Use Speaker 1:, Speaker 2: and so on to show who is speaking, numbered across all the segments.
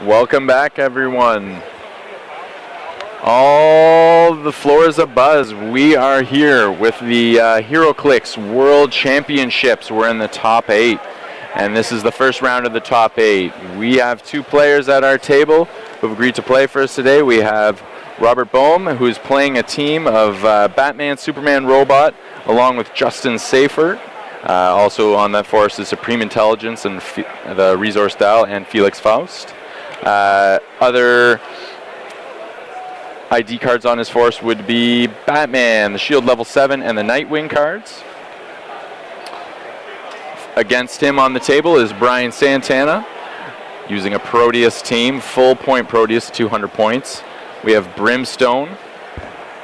Speaker 1: Welcome back, everyone. All the floors abuzz. We are here with the HeroClix World Championships. We're in the top 8, and this is the first round of the top 8. We have 2 players at our table who have agreed to play for us today. We have Robert Bohm, who's playing a team of Batman, Superman, Robot, along with Justin Safer. Also on that force is Supreme Intelligence and the Resource Dial and Felix Faust. Other ID cards on his force would be Batman, the Shield level 7, and the Nightwing cards. Against him on the table is Bryan Santana, using a Proteus team, full point Proteus, 200 points. We have Brimstone,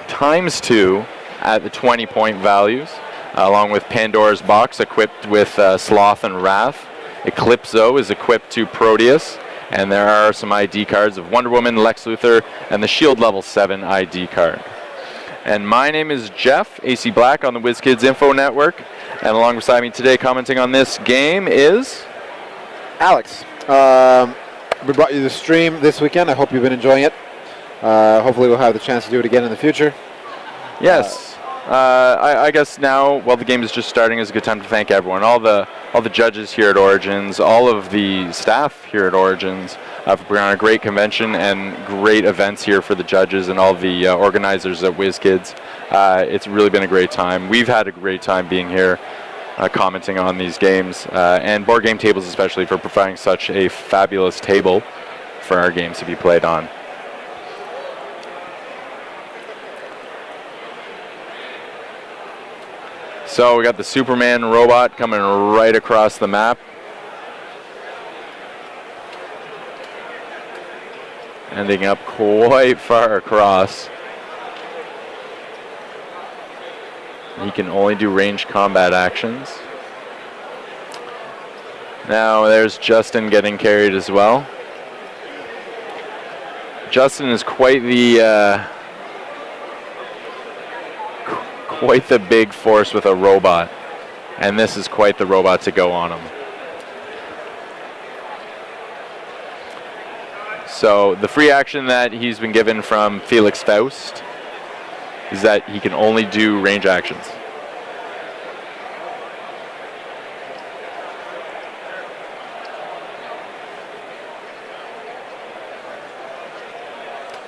Speaker 1: ×2 at the 20-point values, along with Pandora's Box, equipped with Sloth and Wrath. Eclipso is equipped to Proteus. And there are some ID cards of Wonder Woman, Lex Luthor, and the Shield Level 7 ID card. And my name is Jeff, AC Black on the WizKids Info Network. And along beside me today commenting on this game is...
Speaker 2: Alex. We brought you the stream this weekend. I hope you've been enjoying it. Hopefully we'll have the chance to do it again in the future.
Speaker 1: Yes. I guess now, while the game is just starting, is a good time to thank everyone. All the judges here at Origins, all of the staff here at Origins for putting on a great convention and great events here for the judges and all the organizers at WizKids. It's really been a great time. We've had a great time being here, commenting on these games, and Board Game Tables especially for providing such a fabulous table for our games to be played on. So we got the Superman robot coming right across the map. Ending up quite far across. He can only do ranged combat actions. Now there's Justin getting carried as well. Justin is quite the big force with a robot, and this is quite the robot to go on him. So the free action that he's been given from Felix Faust is that he can only do range actions.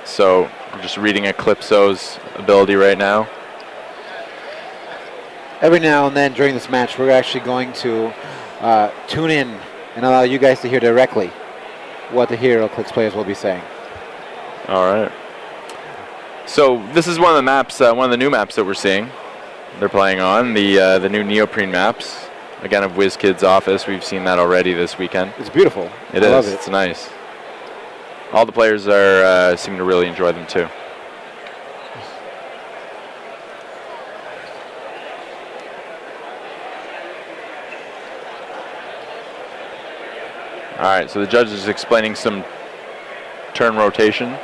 Speaker 1: So I'm just reading Eclipso's ability right now.
Speaker 2: Every now and then during this match, we're actually going to tune in and allow you guys to hear directly what the HeroClix players will be saying.
Speaker 1: All right. So this is one of the maps, one of the new maps that we're seeing. They're playing on the new neoprene maps. Again, of WizKids Office. We've seen that already this weekend.
Speaker 2: It's beautiful.
Speaker 1: I love it. It's nice. All the players are seem to really enjoy them too. All right, so the judge is explaining some turn rotation.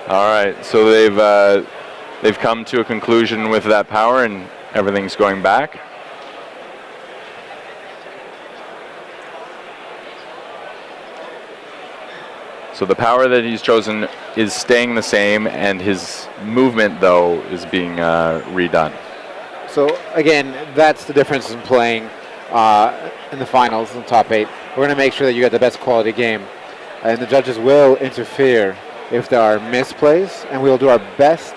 Speaker 1: All right, so they've come to a conclusion with that power, and everything's going back. So the power that he's chosen is staying the same, and his movement, though, is being redone.
Speaker 2: So again, that's the difference in playing in the finals, in the top 8. We're going to make sure that you get the best quality game, and the judges will interfere if there are misplays, and we'll do our best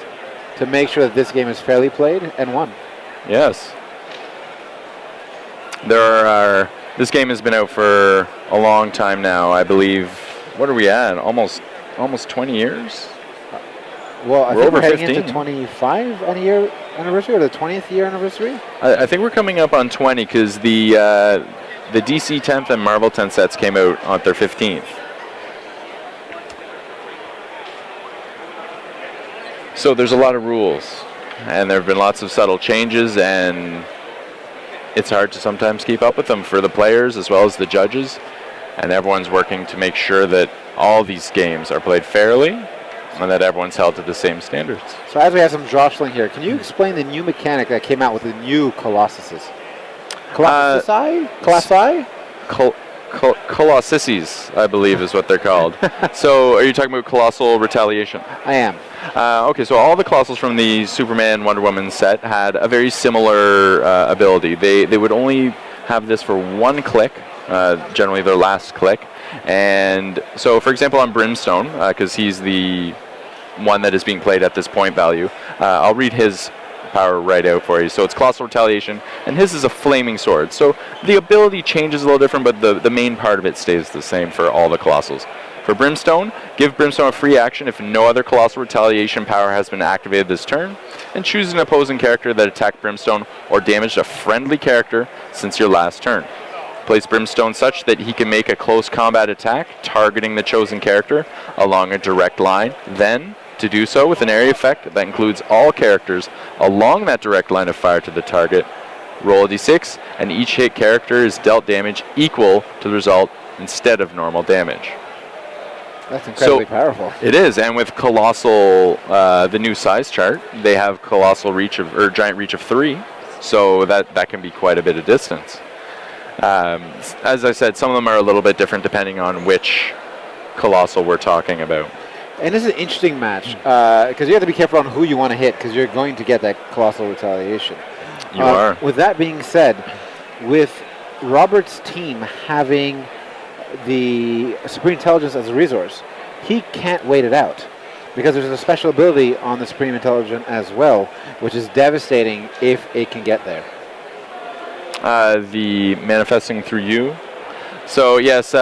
Speaker 2: to make sure that this game is fairly played and won.
Speaker 1: Yes. This game has been out for a long time now, I believe. What are we at? Almost 20 years?
Speaker 2: Well, I think
Speaker 1: over
Speaker 2: we're heading
Speaker 1: 15.
Speaker 2: into 25 on a year anniversary or the 20th year anniversary?
Speaker 1: I think we're coming up on 20 because the DC 10th and Marvel 10th sets came out on their 15th. So there's a lot of rules, and there have been lots of subtle changes, and it's hard to sometimes keep up with them for the players as well as the judges, and everyone's working to make sure that all these games are played fairly and that everyone's held to the same standards.
Speaker 2: So as we have some jostling here, can you explain the new mechanic that came out with the new Colossuses? Colossi?
Speaker 1: Colossices, I believe is what they're called. So are you talking about Colossal Retaliation?
Speaker 2: I am.
Speaker 1: Okay, so all the Colossals from the Superman Wonder Woman set had a very similar ability. They would only have this for one click, generally their last click. And so, for example, on Brimstone, because he's the one that is being played at this point value, I'll read his power right out for you. So it's Colossal Retaliation, and his is a flaming sword. So the ability changes a little different, but the main part of it stays the same for all the Colossals. For Brimstone, give Brimstone a free action if no other Colossal Retaliation power has been activated this turn, and choose an opposing character that attacked Brimstone or damaged a friendly character since your last turn. Place Brimstone such that he can make a close combat attack targeting the chosen character along a direct line. Then, to do so with an area effect that includes all characters along that direct line of fire to the target, roll a d6, and each hit character is dealt damage equal to the result instead of normal damage.
Speaker 2: That's incredibly powerful.
Speaker 1: It is, and with Colossal, the new size chart, they have Colossal reach of, or Giant reach of 3, so that can be quite a bit of distance. As I said, some of them are a little bit different depending on which Colossal we're talking about.
Speaker 2: And this is an interesting match because you have to be careful on who you want to hit because you're going to get that Colossal Retaliation.
Speaker 1: You are.
Speaker 2: With that being said, with Robert's team having the Supreme Intelligence as a resource, he can't wait it out because there's a special ability on the Supreme Intelligence as well, which is devastating if it can get there.
Speaker 1: The manifesting through you. So yes,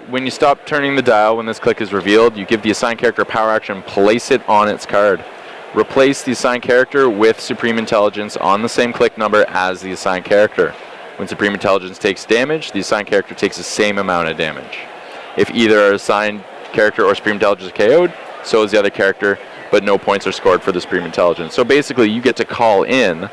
Speaker 1: when you stop turning the dial when this click is revealed, you give the assigned character a power action, place it on its card. Replace the assigned character with Supreme Intelligence on the same click number as the assigned character. When Supreme Intelligence takes damage, the assigned character takes the same amount of damage. If either assigned character or Supreme Intelligence is KO'd, so is the other character, but no points are scored for the Supreme Intelligence. So basically, you get to call in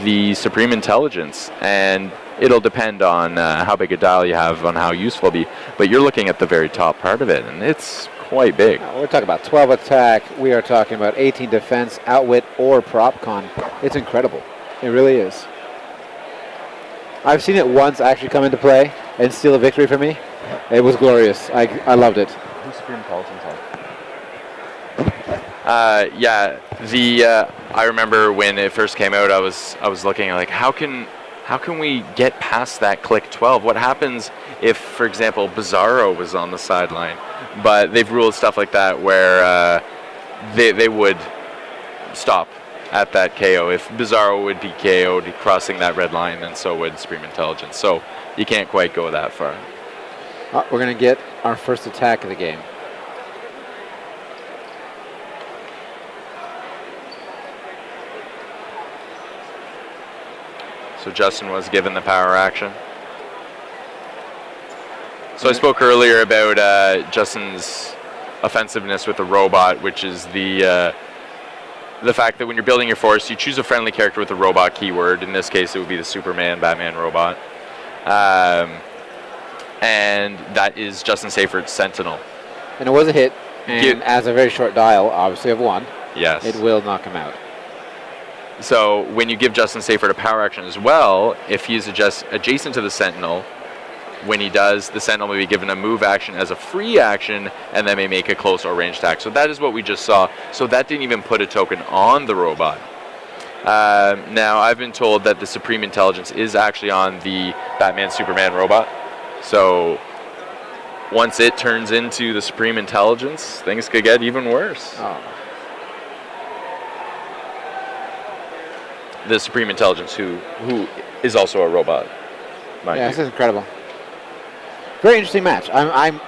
Speaker 1: the Supreme Intelligence, and it'll depend on how big a dial you have on how useful it'll be, but you're looking at the very top part of it, and it's quite big.
Speaker 2: We're talking about 12 attack, we are talking about 18 defense, outwit, or prop con. It's incredible. It really is. I've seen it once actually come into play and steal a victory for me. It was glorious. I loved it.
Speaker 3: Who's Supreme Intelligence on?
Speaker 1: I remember when it first came out, I was looking like how can we get past that click 12? What happens if, for example, Bizarro was on the sideline? But they've ruled stuff like that where they would stop at that KO. If Bizarro would be KO'd crossing that red line, then so would Supreme Intelligence. So you can't quite go that far.
Speaker 2: We're going to get our first attack of the game.
Speaker 1: So Justin was given the power action. So I spoke earlier about Justin's offensiveness with the robot, which is the fact that when you're building your force, you choose a friendly character with a robot keyword. In this case, it would be the Superman, Batman robot. And that is Justin Seyffert's Sentinel.
Speaker 2: And it was a hit, and as a very short dial, obviously of 1,
Speaker 1: yes,
Speaker 2: it will knock him out.
Speaker 1: So when you give Justin Seyfert a power action as well, if he's adjacent to the Sentinel, when he does, the Sentinel may be given a move action as a free action, and then may make a close or ranged attack. So that is what we just saw. So that didn't even put a token on the robot. Now, I've been told that the Supreme Intelligence is actually on the Batman Superman robot. So once it turns into the Supreme Intelligence, things could get even worse.
Speaker 2: Oh.
Speaker 1: The Supreme Intelligence, who is also a robot.
Speaker 2: Yeah, this is incredible. Very interesting match. I'm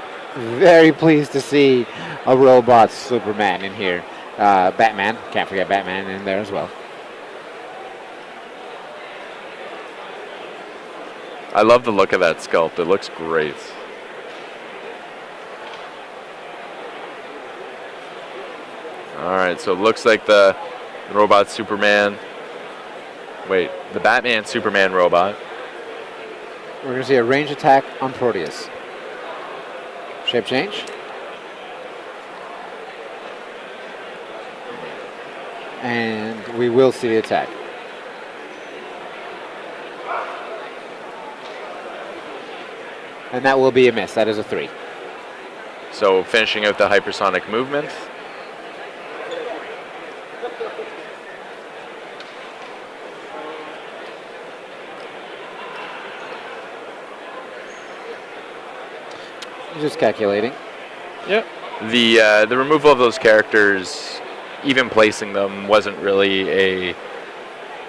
Speaker 2: very pleased to see a robot Superman in here. Batman, can't forget Batman in there as well.
Speaker 1: I love the look of that sculpt. It looks great. All right, so it looks like the robot Superman. Wait, the Batman Superman robot.
Speaker 2: We're going to see a range attack on Proteus. Shape change. And we will see the attack. And that will be a miss. That is a 3.
Speaker 1: So finishing out the hypersonic movement.
Speaker 2: Just calculating.
Speaker 1: Yep. The removal of those characters, even placing them, wasn't really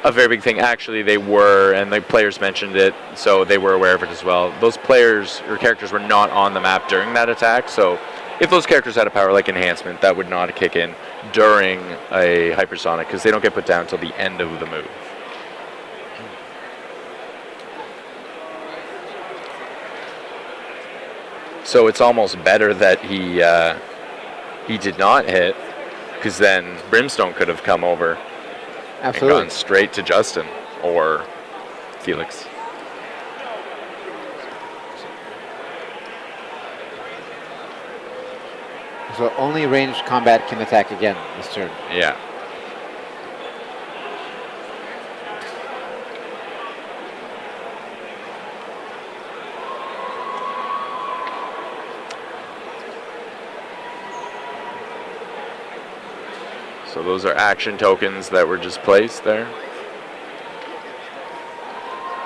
Speaker 1: a very big thing. Actually, they were, and the players mentioned it, so they were aware of it as well. Those players or characters were not on the map during that attack, so if those characters had a power like enhancement, that would not kick in during a hypersonic because they don't get put down until the end of the move. So it's almost better that he did not hit, because then Brimstone could have come over and gone straight to Justin or Felix.
Speaker 2: So only ranged combat can attack again this turn.
Speaker 1: Yeah. So those are action tokens that were just placed there.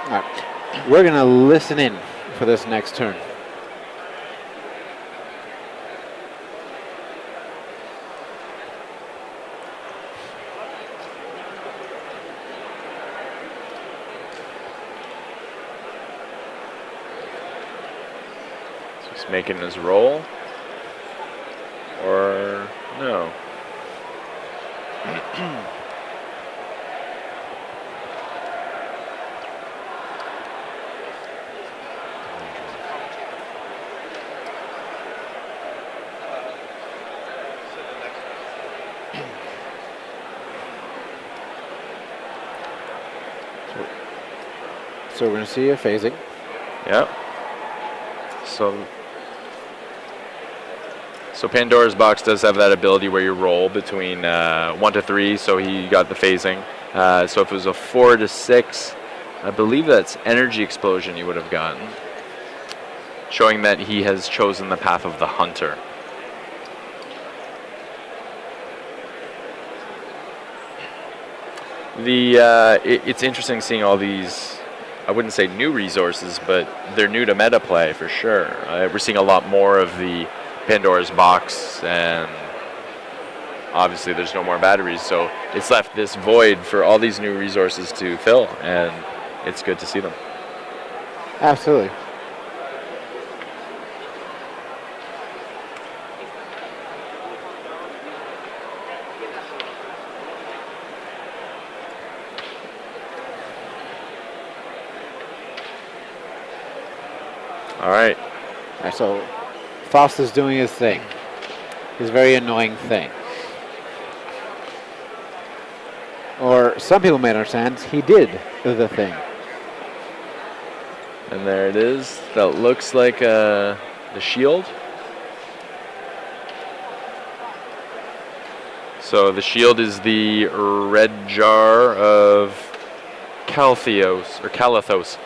Speaker 2: All right. We're going to listen in for this next turn.
Speaker 1: So he's making his roll. Or no.
Speaker 2: So we're going to see a phasing.
Speaker 1: Yep. So Pandora's Box does have that ability where you roll between 1 to 3, so he got the phasing. So if it was a 4 to 6, I believe that's Energy Explosion you would have gotten, showing that he has chosen the path of the Hunter. It's interesting seeing all these, I wouldn't say new resources, but they're new to meta play for sure. We're seeing a lot more of the Pandora's Box, and obviously there's no more batteries, so it's left this void for all these new resources to fill, and it's good to see them.
Speaker 2: Absolutely.
Speaker 1: All right.
Speaker 2: So Faust is doing his thing, his very annoying thing. Or some people may understand, he did the thing.
Speaker 1: And there it is. That looks like the shield. So the is the red jar of Calathos.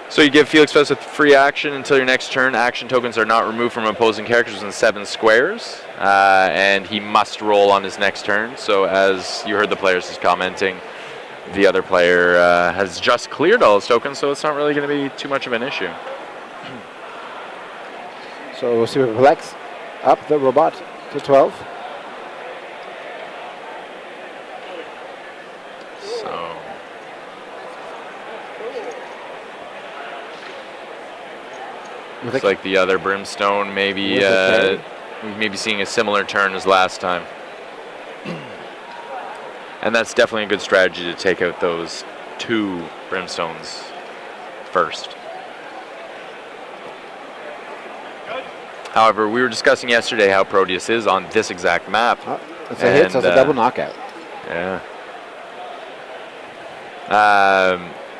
Speaker 1: So you give Felix Fest with free action until your next turn. Action tokens are not removed from opposing characters in 7 squares. And he must roll on his next turn. So as you heard the players is commenting, the other player has just cleared all his tokens, so it's not really going to be too much of an issue.
Speaker 2: So we'll see if Flex up the robot to 12.
Speaker 1: So looks like the other Brimstone maybe seeing a similar turn as last time. And that's definitely a good strategy to take out those 2 Brimstones first. However, we were discussing yesterday how Proteus is on this exact map.
Speaker 2: Oh, it's a hit, so it's a double knockout.
Speaker 1: Yeah.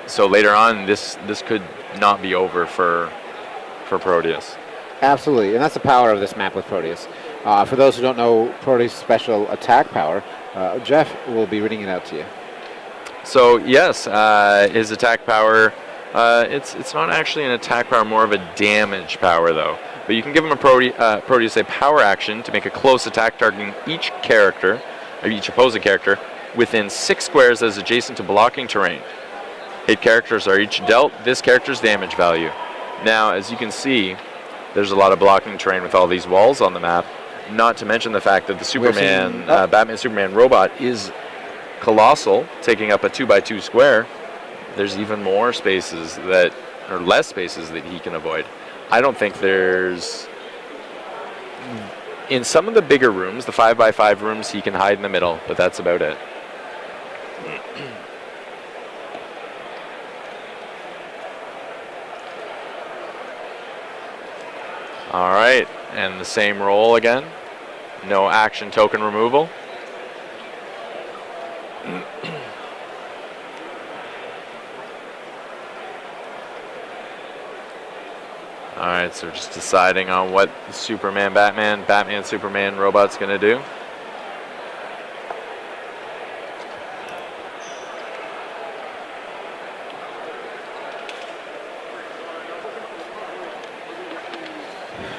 Speaker 1: So later on, this could not be over for Proteus.
Speaker 2: Absolutely, and that's the power of this map with Proteus. For those who don't know Proteus' special attack power, Jeff will be reading it out to you.
Speaker 1: So yes, his attack power, it's not actually an attack power, more of a damage power though. But you can give him a Proteus a power action to make a close attack targeting each character, or each opposing character, within 6 squares as adjacent to blocking terrain. Hit characters are each dealt this character's damage value. Now, as you can see, there's a lot of blocking terrain with all these walls on the map, not to mention the fact that the Superman, Batman-Superman robot is colossal, taking up a 2x2 square. There's even more spaces or less spaces that he can avoid. I don't think there's... In some of the bigger rooms, the 5x5 rooms, he can hide in the middle, but that's about it. All right, and the same roll again. No action token removal. All right, so just deciding on what the Superman, Batman, Superman robot's gonna do.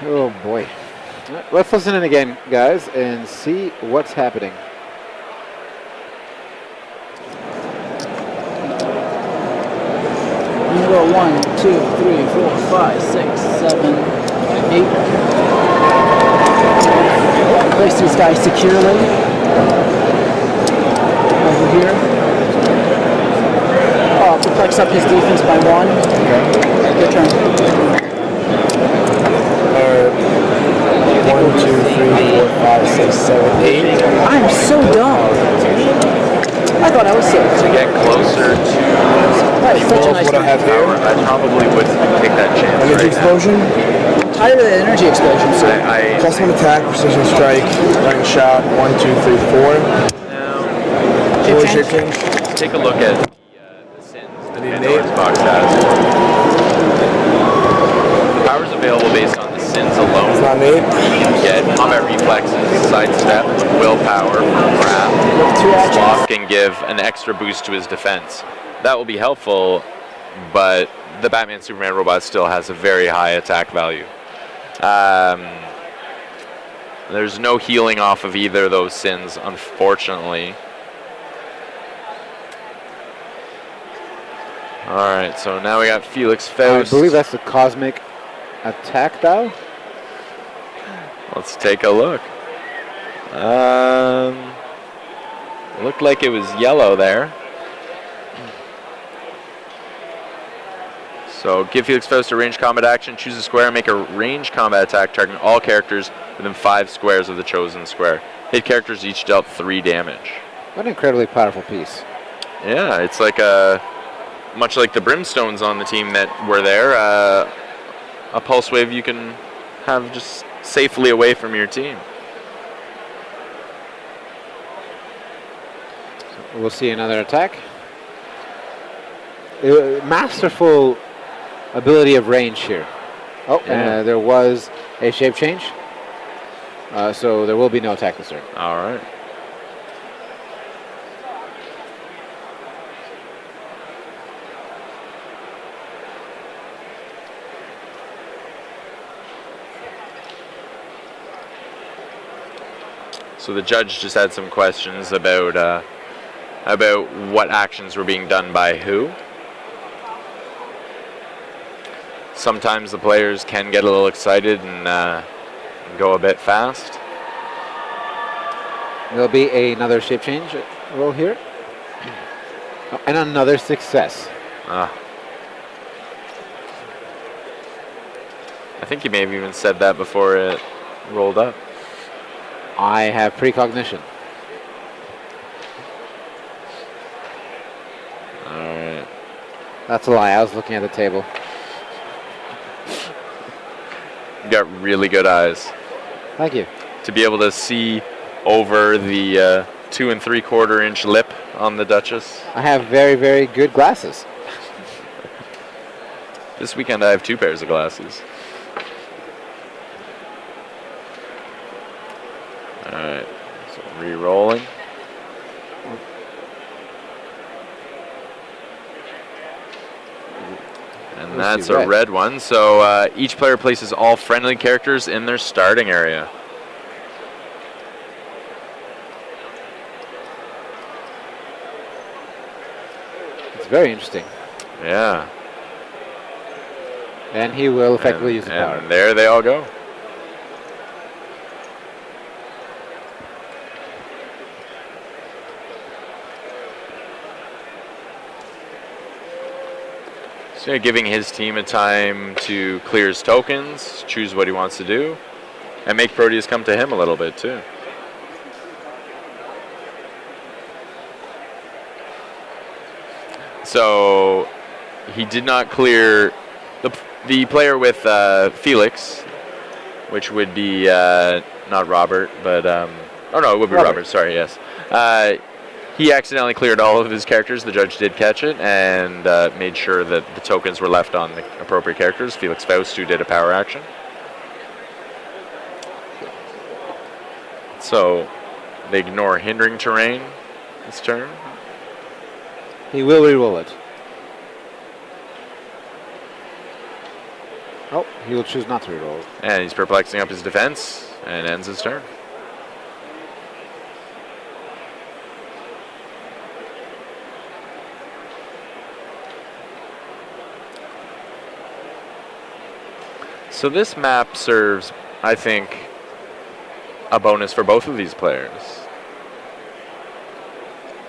Speaker 2: Oh boy. Let's listen in again, guys, and see what's happening.
Speaker 3: You go 1, 2, 3, 4, 5, 6, 7, 8. Place these guys securely. Over here. Oh, flex up his defense by 1. Okay. Good turn.
Speaker 4: 1, 2, 3, 4, 5, 6, 7, 8.
Speaker 3: I'm so dumb. I thought I was safe.
Speaker 1: To get closer to
Speaker 3: That's such a nice
Speaker 4: What I have
Speaker 1: power,
Speaker 4: here,
Speaker 1: I probably would take that chance
Speaker 4: energy
Speaker 1: right
Speaker 4: explosion,
Speaker 3: I'm tired of the energy explosion. So
Speaker 1: now.
Speaker 4: plus 1 attack, precision strike, running shot, 1, 2, 3, 4.
Speaker 1: Now,
Speaker 4: Four
Speaker 3: Shape
Speaker 4: shape change.
Speaker 1: let's take a look at the sins that
Speaker 4: need
Speaker 1: Pandora's
Speaker 4: Nate.
Speaker 1: box has. The power's available based on the sins alone.
Speaker 4: It's not Nate.
Speaker 1: Get combat reflexes, sidestep, willpower, grab.
Speaker 3: with 2 actions.
Speaker 1: Sloth can give an extra boost to his defense. That will be helpful, but the Batman Superman robot still has a very high attack value. There's no healing off of either of those sins, unfortunately. Alright, so now we got Felix Faust.
Speaker 2: I believe that's the cosmic attack dial.
Speaker 1: Let's take a look. Looked like it was yellow there. So give Felix Faust a ranged combat action, choose a square, and make a ranged combat attack targeting all characters within 5 squares of the chosen square. Hit characters each dealt 3 damage.
Speaker 2: What an incredibly powerful piece.
Speaker 1: Yeah, it's like much like the Brimstones on the team that were there, a pulse wave you can have just safely away from your team.
Speaker 2: We'll see another attack. Masterful ability of range here. Oh,
Speaker 1: Yeah.
Speaker 2: there was a shape change. So there will be no attack this turn.
Speaker 1: All right. So the judge just had some questions about what actions were being done by who. Sometimes the players can get a little excited and go a bit fast.
Speaker 2: There'll be another shape change roll here. Oh, and another success.
Speaker 1: I think you may have even said that before it rolled up.
Speaker 2: I have precognition. That's a lie. I was looking at the table.
Speaker 1: You got really good eyes.
Speaker 2: Thank you.
Speaker 1: To be able to see over the 2 3/4 inch lip on the Duchess.
Speaker 2: I have very, very good glasses.
Speaker 1: This weekend I have 2 pairs of glasses. Alright, so re-rolling. And that's a red one. So each player places all friendly characters in their starting area.
Speaker 2: It's very interesting.
Speaker 1: Yeah.
Speaker 2: And he will effectively use the power.
Speaker 1: And there they all go. So giving his team a time to clear his tokens, choose what he wants to do, and make Proteus come to him a little bit too. So he did not clear the player with Felix, which would be not Robert, but oh no, it would be Robert. Sorry, yes. He accidentally cleared all of his characters. The judge did catch it and made sure that the tokens were left on the appropriate characters. Felix Faust, who did a power action. So they ignore hindering terrain this turn.
Speaker 2: He will re-roll it. Oh, he will choose not to re-roll it.
Speaker 1: And he's perplexing up his defense and ends his turn. So this map serves, I think, a bonus for both of these players.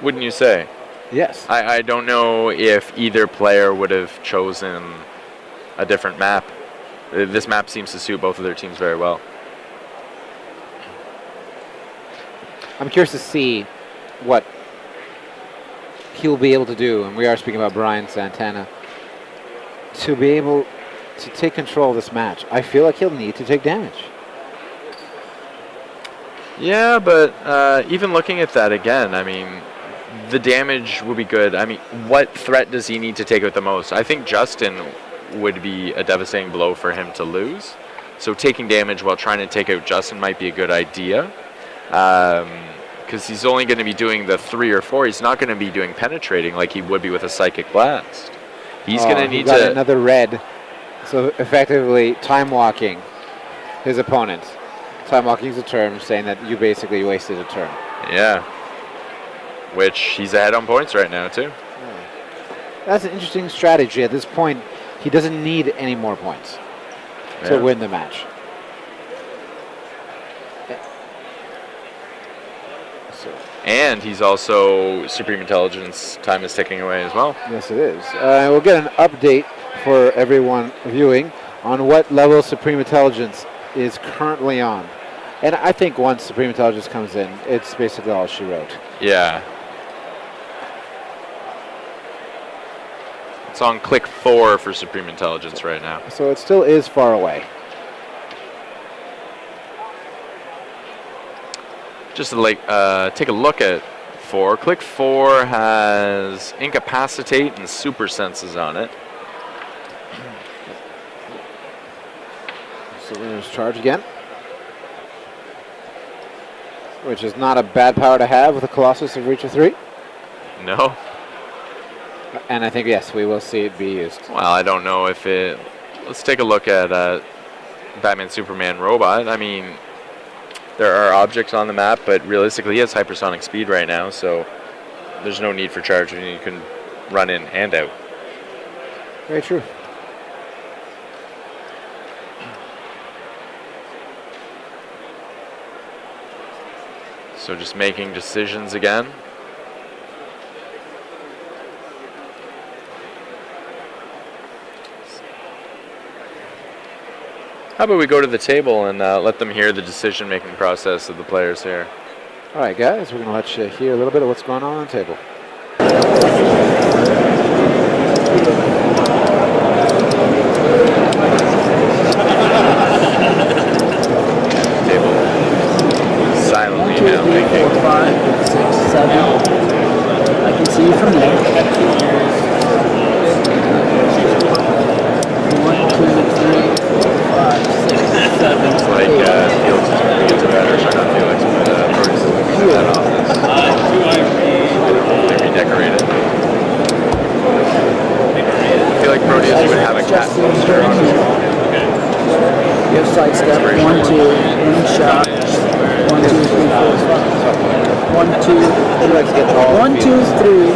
Speaker 1: Wouldn't you say?
Speaker 2: Yes.
Speaker 1: I don't know if either player would have chosen a different map. This map seems to suit both of their teams very well.
Speaker 2: I'm curious to see what he'll be able to do, and we are speaking about Bryan Santana, to be able to take control of this match. I feel like he'll need to take damage.
Speaker 1: Yeah, but even looking at that again, I mean, the damage will be good. I mean, what threat does he need to take out the most? I think Justin would be a devastating blow for him to lose. So taking damage while trying to take out Justin might be a good idea. Because he's only going to be doing the 3 or 4. He's not going to be doing penetrating like he would be with a Psychic Blast. He's going to need to...
Speaker 2: another red. So effectively time walking his opponent. Time walking is a term saying that you basically wasted a turn.
Speaker 1: Yeah. Which he's ahead on points right now too.
Speaker 2: That's an interesting strategy. At this point, he doesn't need any more points to win the match.
Speaker 1: And he's also Supreme Intelligence. Time is ticking away as well.
Speaker 2: Yes, it is. We'll get an update for everyone viewing on what level Supreme Intelligence is currently on. And I think once Supreme Intelligence comes in, it's basically all she wrote.
Speaker 1: Yeah. It's on click 4 for Supreme Intelligence right now.
Speaker 2: So it still is far away.
Speaker 1: Just to take a look at 4. Click 4 has Incapacitate and Super Senses on it.
Speaker 2: So there's Charge again, which is not a bad power to have with a Colossus of Reach of 3.
Speaker 1: No.
Speaker 2: And I think, yes, we will see it be used.
Speaker 1: Well, I don't know if it... Let's take a look at Batman Superman Robot. I mean, there are objects on the map, but realistically he has hypersonic speed right now, so there's no need for charging. You can run in and out.
Speaker 2: Very true.
Speaker 1: So just making decisions again. How about we go to the table and let them hear the decision-making process of the players here.
Speaker 2: All right, guys, we're going to let you hear a little bit of what's going on the table.
Speaker 3: 1, 2, 3, 4, 5. 1, 2,
Speaker 2: He likes to get all
Speaker 3: 1,
Speaker 2: the
Speaker 3: 2,
Speaker 2: fields.
Speaker 3: 3,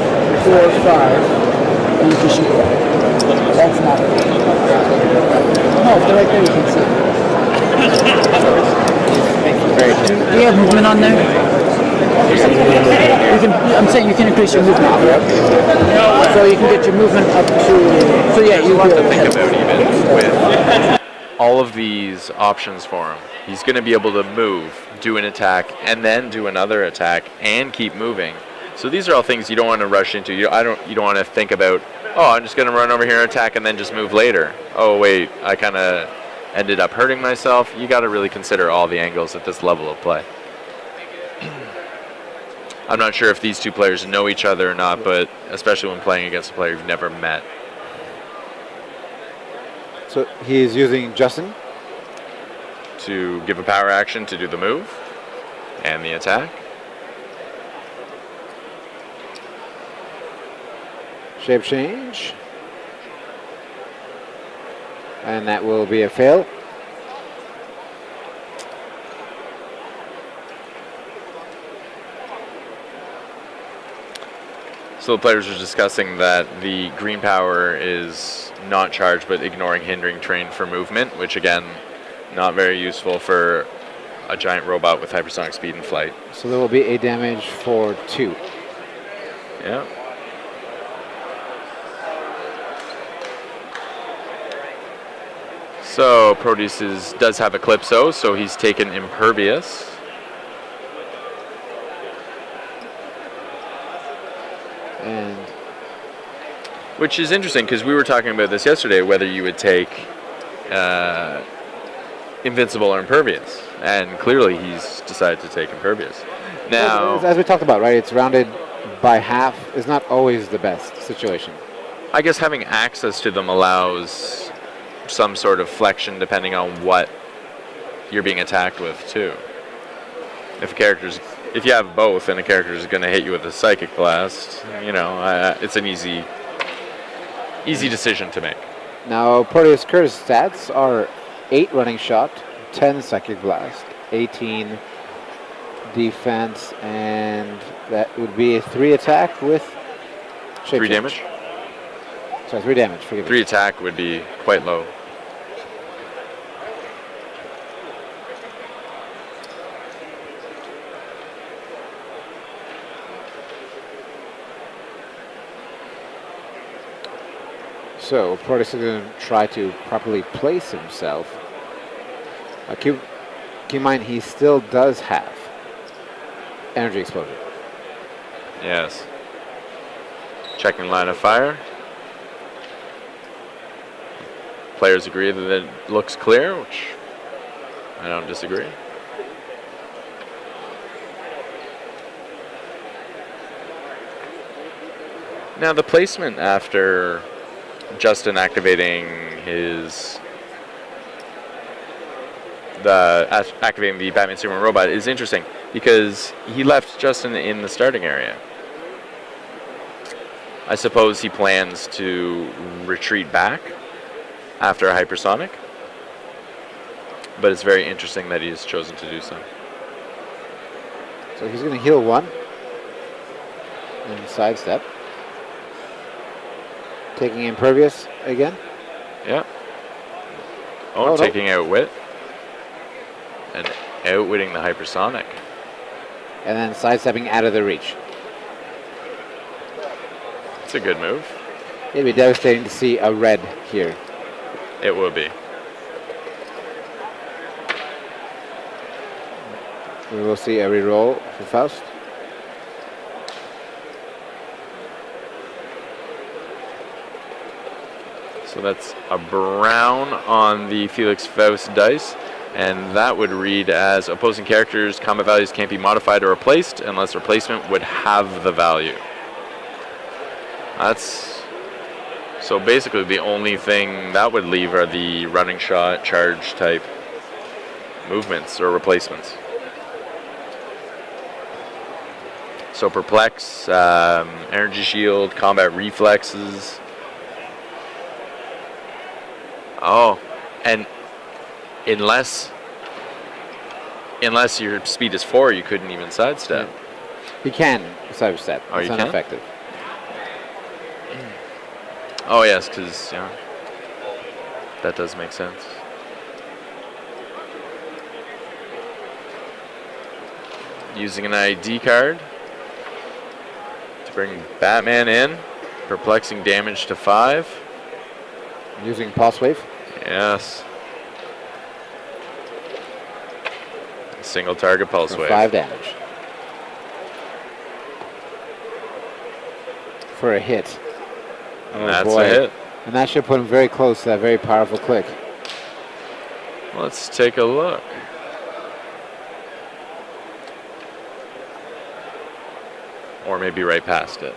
Speaker 3: 4, 5. And you can shoot that. That's not it. No, if they're right there, you can see.
Speaker 2: Very
Speaker 3: Do you have movement on there? You can. I'm saying you can increase your movement. So you can get your movement up to. So yeah, you
Speaker 1: We'll have
Speaker 3: go
Speaker 1: to think
Speaker 3: ahead.
Speaker 1: about even with all of these options for him. He's going to be able to move, do an attack, and then do another attack, and keep moving. So these are all things you don't want to rush into. You don't want to think about, oh, I'm just going to run over here and attack and then just move later. Oh, wait, I kind of ended up hurting myself. You got to really consider all the angles at this level of play. I'm not sure if these two players know each other or not, but especially when playing against a player you've never met.
Speaker 2: So he is using Justin.
Speaker 1: To give a power action to do the move and the attack.
Speaker 2: Shape change. And that will be a fail.
Speaker 1: So the players are discussing that the green power is not charged but ignoring hindering terrain for movement, which again, not very useful for a giant robot with hypersonic speed and flight.
Speaker 2: So there will be a damage for 2.
Speaker 1: Yeah. So Proteus does have Eclipso, so he's taken Impervious.
Speaker 2: And
Speaker 1: Which is interesting because we were talking about this yesterday, whether you would take Invincible or Impervious. And clearly he's decided to take Impervious. Now,
Speaker 2: as we talked about, right, it's rounded by half is not always the best situation.
Speaker 1: I guess having access to them allows some sort of flexion depending on what you're being attacked with too. If you have both and a character is going to hit you with a Psychic Blast, it's an easy decision to make.
Speaker 2: Now, Proteus Curtis stats are 8 running shot, 10 Psychic Blast, 18 defense, and that would be a 3 attack with shape
Speaker 1: 3
Speaker 2: change.
Speaker 1: damage?
Speaker 2: Sorry, 3 damage, forgive me.
Speaker 1: 3 attack would be quite low.
Speaker 2: So, Proteus is going to try to properly place himself. Keep in mind, he still does have energy exposure.
Speaker 1: Yes. Checking line of fire. Players agree that it looks clear, which I don't disagree. Now the placement after Justin activating activating the Batman Superman robot is interesting because he left Justin in the starting area. I suppose he plans to retreat back after a hypersonic, but it's very interesting that he has chosen to do so.
Speaker 2: So he's going to heal 1 and sidestep. Taking Impervious again.
Speaker 1: Yeah.
Speaker 2: Oh, no.
Speaker 1: Taking out Wit. And outwitting the hypersonic.
Speaker 2: And then sidestepping out of the reach.
Speaker 1: It's a good move.
Speaker 2: It'd be devastating to see a red here.
Speaker 1: It would be.
Speaker 2: We will see a reroll for Faust.
Speaker 1: So that's a brown on the Felix Faust dice. And that would read as opposing characters' combat values can't be modified or replaced unless replacement would have the value. That's so basically the only thing that would leave are the running shot, charge type movements or replacements. So perplex, energy shield, combat reflexes. Oh, and unless Unless your speed is 4, you couldn't even sidestep.
Speaker 2: He can sidestep.
Speaker 1: Oh,
Speaker 2: it's
Speaker 1: you can?
Speaker 2: ineffective.
Speaker 1: Oh, yes, because, yeah, that does make sense. Using an ID card to bring Batman in. Perplexing damage to 5.
Speaker 2: Using Pulse Wave.
Speaker 1: Yes. Single target Pulse
Speaker 2: For
Speaker 1: Wave.
Speaker 2: 5 damage. For a hit.
Speaker 1: And that's a hit.
Speaker 2: And that should put him very close to that very powerful click.
Speaker 1: Let's take a look. Or maybe right past it.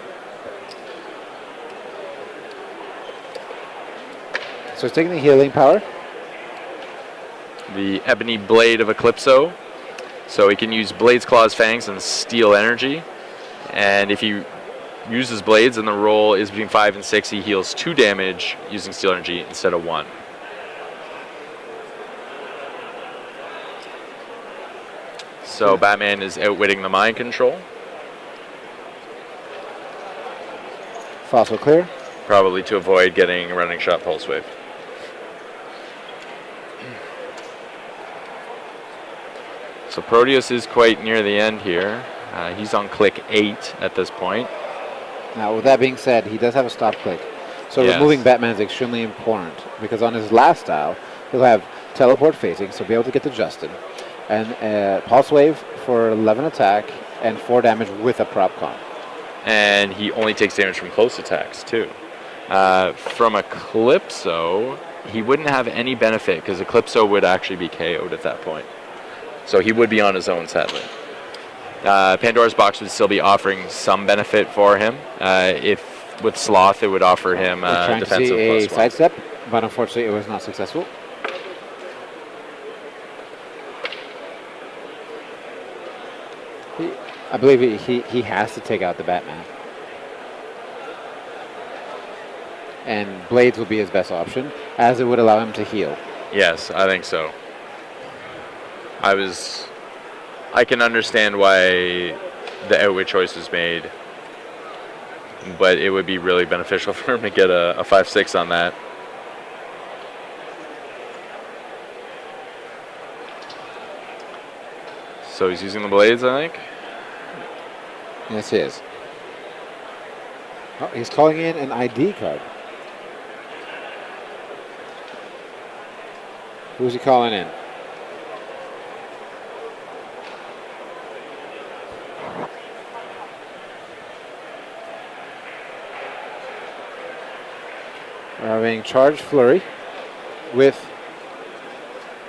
Speaker 2: So he's taking the healing power.
Speaker 1: The Ebony Blade of Eclipso. So he can use Blade's Claws, Fangs, and Steel Energy. And if he uses Blades and the roll is between 5 and 6, he heals 2 damage using Steel Energy instead of 1. So Batman is outwitting the mind control.
Speaker 2: Fossil clear.
Speaker 1: Probably to avoid getting a running shot Pulse Wave. So Proteus is quite near the end here. He's on click 8 at this point.
Speaker 2: Now, with that being said, he does have a stop click. So
Speaker 1: Yes.
Speaker 2: removing Batman is extremely important because on his last style, he'll have teleport facing, so be able to get to Justin. And Pulse Wave for 11 attack and 4 damage with a prop con.
Speaker 1: And he only takes damage from close attacks, too. From Eclipso, he wouldn't have any benefit because Eclipso would actually be KO'd at that point. So he would be on his own, sadly. Pandora's Box would still be offering some benefit for him. If with Sloth, it would offer him
Speaker 2: Trying to
Speaker 1: defensive
Speaker 2: see a
Speaker 1: +1.
Speaker 2: sidestep, but unfortunately it was not successful. I believe he has to take out the Batman. And Blades will be his best option, as it would allow him to heal.
Speaker 1: Yes, I think so. I can understand why the outwit choice was made, but it would be really beneficial for him to get a 5/6 on that. So he's using the blades, I think.
Speaker 2: Yes, he is. Oh, he's calling in an ID card. Who's he calling in? We're having Charge Flurry with,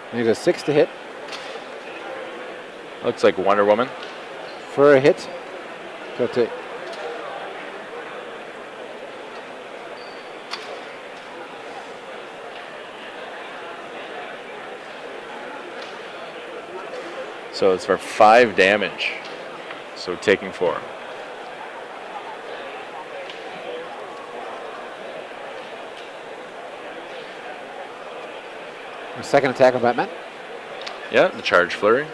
Speaker 2: I think, a 6 to hit.
Speaker 1: Looks like Wonder Woman.
Speaker 2: For a hit. Go to
Speaker 1: So it's for 5 damage. So taking 4.
Speaker 2: a second attack on Batman.
Speaker 1: Yeah, the Charge Flurry.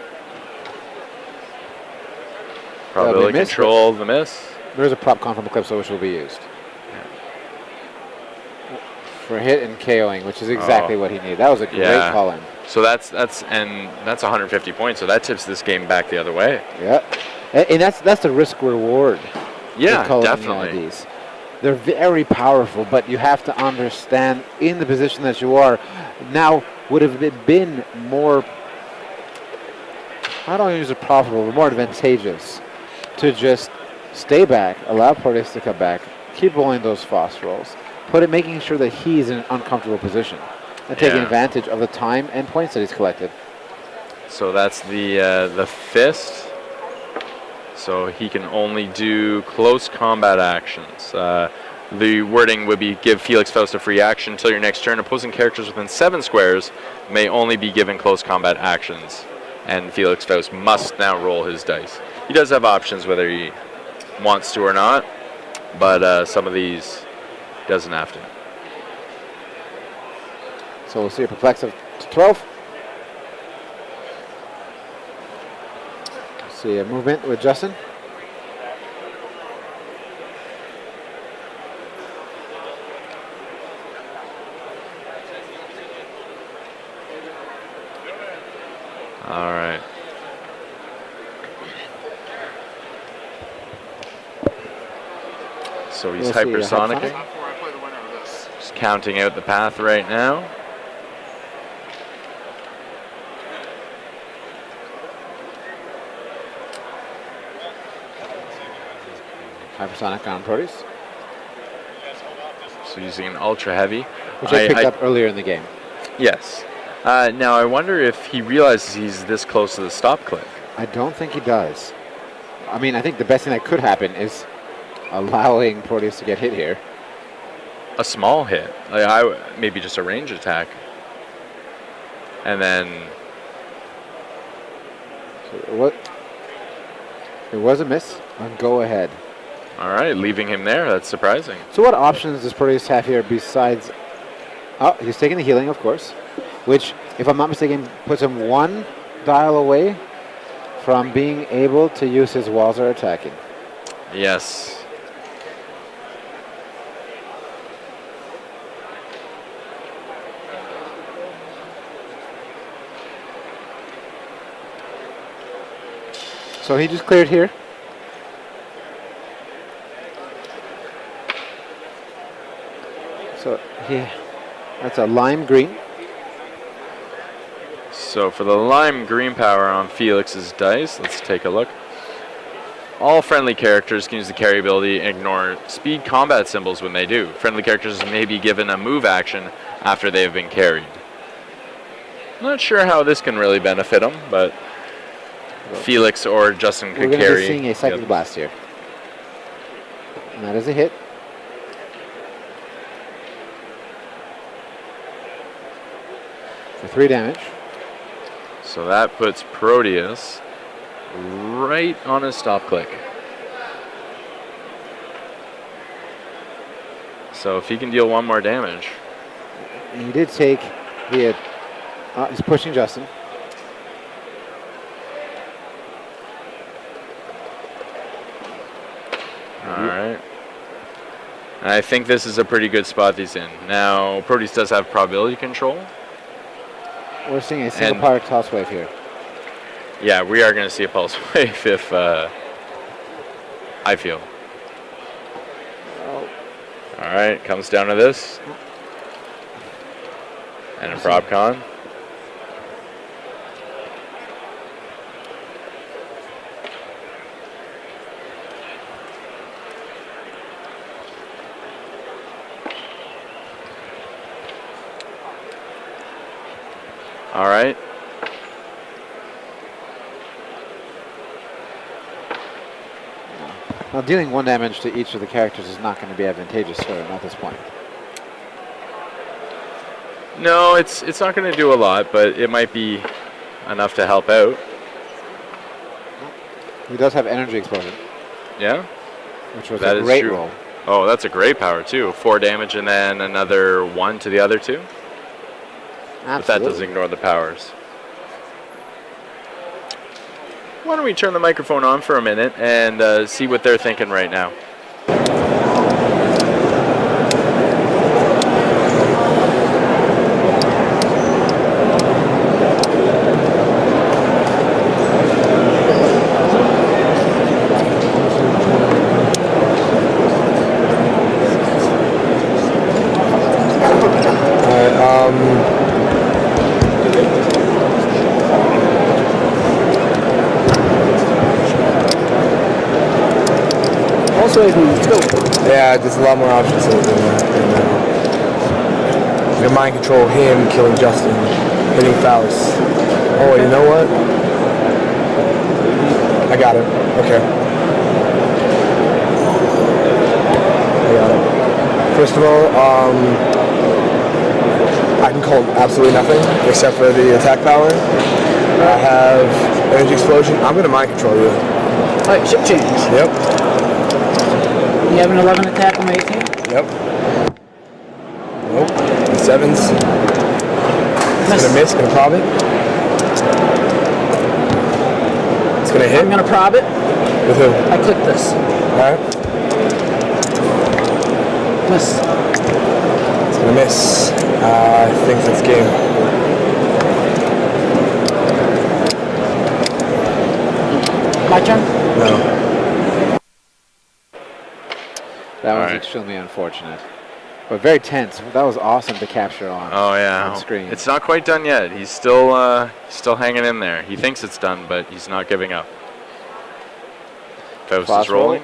Speaker 2: That'll be
Speaker 1: Probability
Speaker 2: a miss,
Speaker 1: control of the miss.
Speaker 2: There's a prop con from Eclipso which will be used. For a hit and KOing, which is exactly what he needed. That was a great call in.
Speaker 1: So that's 150 points. So that tips this game back the other way.
Speaker 2: Yeah. And that's the risk reward.
Speaker 1: Yeah,
Speaker 2: with calling the
Speaker 1: definitely.
Speaker 2: IDs. They're very powerful, but you have to understand in the position that you are. Now, would have it been more, I don't use it profitable, but more advantageous to just stay back, allow Proteus to come back, keep rolling those fast rolls, making sure that he's in an uncomfortable position, and taking advantage of the time and points that he's collected.
Speaker 1: So that's the fist. So he can only do close combat actions. The wording would be give Felix Faust a free action until your next turn. Opposing characters within 7 squares may only be given close combat actions. And Felix Faust must now roll his dice. He does have options whether he wants to or not, but some of these doesn't have to.
Speaker 2: So we'll see a perplex of 12. See a movement with Justin.
Speaker 1: All right. So he's
Speaker 2: We'll see a
Speaker 1: hypersonicking.
Speaker 2: hypersonic.
Speaker 1: Just counting out the path right now.
Speaker 2: Hypersonic on Proteus,
Speaker 1: So using an ultra heavy.
Speaker 2: which I picked up earlier in the game.
Speaker 1: Yes. Now I wonder if he realizes he's this close to the stop click.
Speaker 2: I don't think he does. I mean, I think the best thing that could happen is allowing Proteus to get hit here.
Speaker 1: A small hit, maybe just a range attack, and then
Speaker 2: So it was a miss on go ahead.
Speaker 1: all right, leaving him there. That's surprising.
Speaker 2: So what options does Proteus have here besides... Oh, he's taking the healing, of course, which, if I'm not mistaken, puts him one dial away from being able to use his walls or attacking.
Speaker 1: Yes.
Speaker 2: So he just cleared here. So that's a lime green.
Speaker 1: So for the lime green power on Felix's dice, let's take a look. All friendly characters can use the carry ability and ignore speed combat symbols when they do. Friendly characters may be given a move action after they have been carried. Not sure how this can really benefit them, but Felix or Justin
Speaker 2: We're
Speaker 1: could
Speaker 2: going to
Speaker 1: carry.
Speaker 2: be seeing a Psychic Blast here. And that is a hit. For 3 damage.
Speaker 1: So that puts Proteus right on his stop click. So if he can deal 1 more damage.
Speaker 2: And he did take the... he's pushing Justin.
Speaker 1: All right. And I think this is a pretty good spot he's in. Now, Proteus does have probability control.
Speaker 2: We're seeing a single power toss wave here.
Speaker 1: Yeah, we are going to see a pulse wave if I feel.
Speaker 2: Oh.
Speaker 1: All right, comes down to this. And a prop con. All right.
Speaker 2: Now, dealing 1 damage to each of the characters is not going to be advantageous for him at this point.
Speaker 1: No, it's not going to do a lot, but it might be enough to help out.
Speaker 2: He does have energy explosion,
Speaker 1: Yeah?
Speaker 2: which was
Speaker 1: That
Speaker 2: a
Speaker 1: is
Speaker 2: great
Speaker 1: true.
Speaker 2: roll.
Speaker 1: Oh, that's a great power, too. 4 damage and then another 1 to the other 2. But that does ignore the powers. Why don't we turn the microphone on for a minute and see what they're thinking right now.
Speaker 3: Let's go.
Speaker 4: Yeah, there's a lot more options than that. You can mind control him, killing Justin, hitting Faust. Oh, you know what? I got it. Okay. I got it. First of all, I can call absolutely nothing except for the attack power. I have energy explosion. I'm going to mind control you.
Speaker 3: Alright, ship change.
Speaker 4: Yep.
Speaker 3: You have an 11 attack on my 18?
Speaker 4: Yep. Nope. The 7s. It's gonna miss, gonna prob it.
Speaker 3: It's
Speaker 4: gonna hit.
Speaker 3: I'm gonna prob it.
Speaker 4: With who?
Speaker 3: I click this.
Speaker 4: Alright.
Speaker 3: Miss.
Speaker 4: It's gonna miss. I think that's game.
Speaker 3: My turn.
Speaker 4: No.
Speaker 2: That was
Speaker 1: right.
Speaker 2: extremely unfortunate. But very tense. That was awesome to capture on, on screen.
Speaker 1: It's not quite done yet. He's still hanging in there. He thinks it's done, but he's not giving up. Faust
Speaker 2: Fast
Speaker 1: is rolling.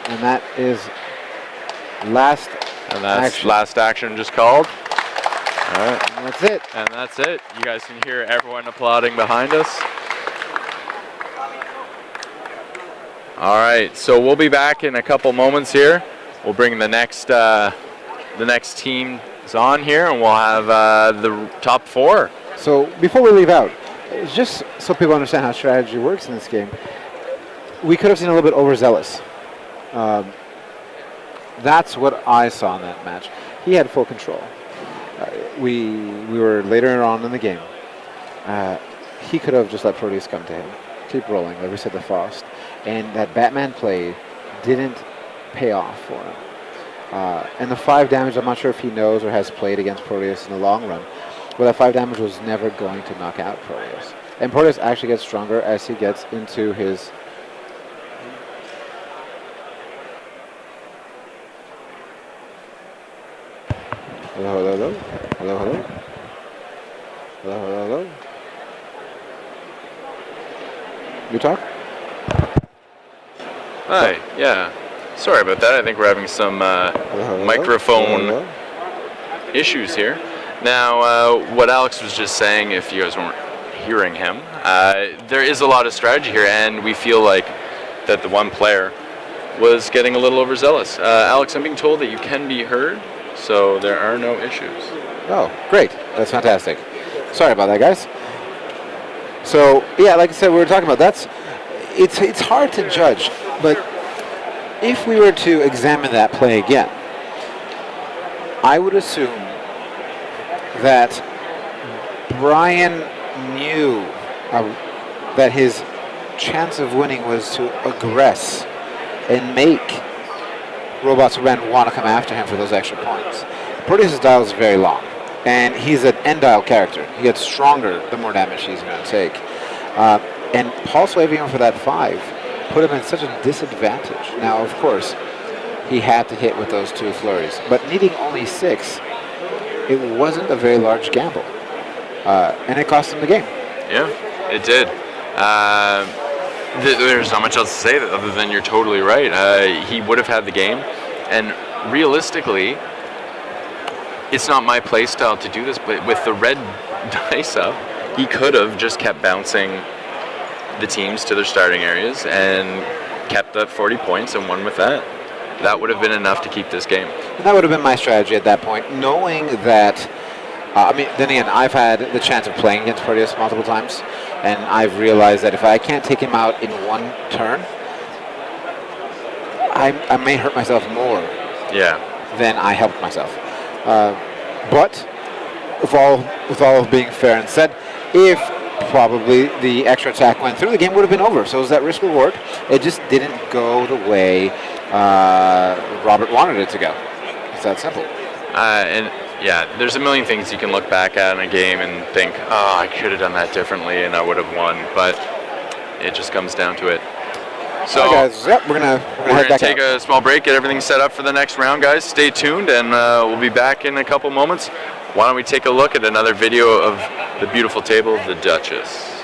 Speaker 2: And that is last
Speaker 1: And that's
Speaker 2: action.
Speaker 1: last action just called. All right.
Speaker 2: And that's it.
Speaker 1: And that's it. You guys can hear everyone applauding behind us. All right, so we'll be back in a couple moments here. We'll bring the next team on here, and we'll have the top 4.
Speaker 2: So before we leave out, just so people understand how strategy works in this game, we could have seen a little bit overzealous. That's what I saw in that match. He had full control. We were later on in the game. He could have just let Proteus come to him, keep rolling, like we said to Faust. And that Batman play didn't pay off for him. And the 5 damage, I'm not sure if he knows or has played against Proteus in the long run, but that 5 damage was never going to knock out Proteus. And Proteus actually gets stronger as he gets into his... Hello, hello, hello. Hello, hello. Hello, hello, hello. You talk?
Speaker 1: Hi, yeah. Sorry about that. I think we're having some microphone issues here. Now, what Alex was just saying, if you guys weren't hearing him, there is a lot of strategy here, and we feel like that the one player was getting a little overzealous. Alex, I'm being told that you can be heard, so there are no issues.
Speaker 2: Oh, great. That's fantastic. Sorry about that, guys. So, yeah, like I said, we were talking about it's hard to judge, but if we were to examine that play again, I would assume that Bryan knew that his chance of winning was to aggress and make Robots Ren want to come after him for those extra points. Proteus' dial is very long, and he's an end dial character. He gets stronger the more damage he's going to take. And Pulse waving him for that 5 put him in such a disadvantage. Now, of course, he had to hit with those 2 flurries, but needing only 6, it wasn't a very large gamble, and it cost him the game.
Speaker 1: Yeah, it did. There's not much else to say other than you're totally right. He would have had the game, and realistically, it's not my play style to do this, but with the red dice up, he could have just kept bouncing the teams to their starting areas and kept that 40 points and won with that. That would have been enough to keep this game.
Speaker 2: And that would have been my strategy at that point, knowing that, then again, I've had the chance of playing against Proteus multiple times, and I've realized that if I can't take him out in one turn, I may hurt myself more than I helped myself. But with all being fair and said, if probably the extra attack went through, the game would have been over. So it was that risk reward. It just didn't go the way Robert wanted it to go. It's that simple.
Speaker 1: And yeah, there's a million things you can look back at in a game and think, oh, I could have done that differently and I would have won. But it just comes down to it. So
Speaker 2: all right, guys, yep, we're gonna head back
Speaker 1: take
Speaker 2: out.
Speaker 1: a small break, get everything set up for the next round, guys. Stay tuned, and we'll be back in a couple moments. Why don't we take a look at another video of the beautiful table of the Duchess?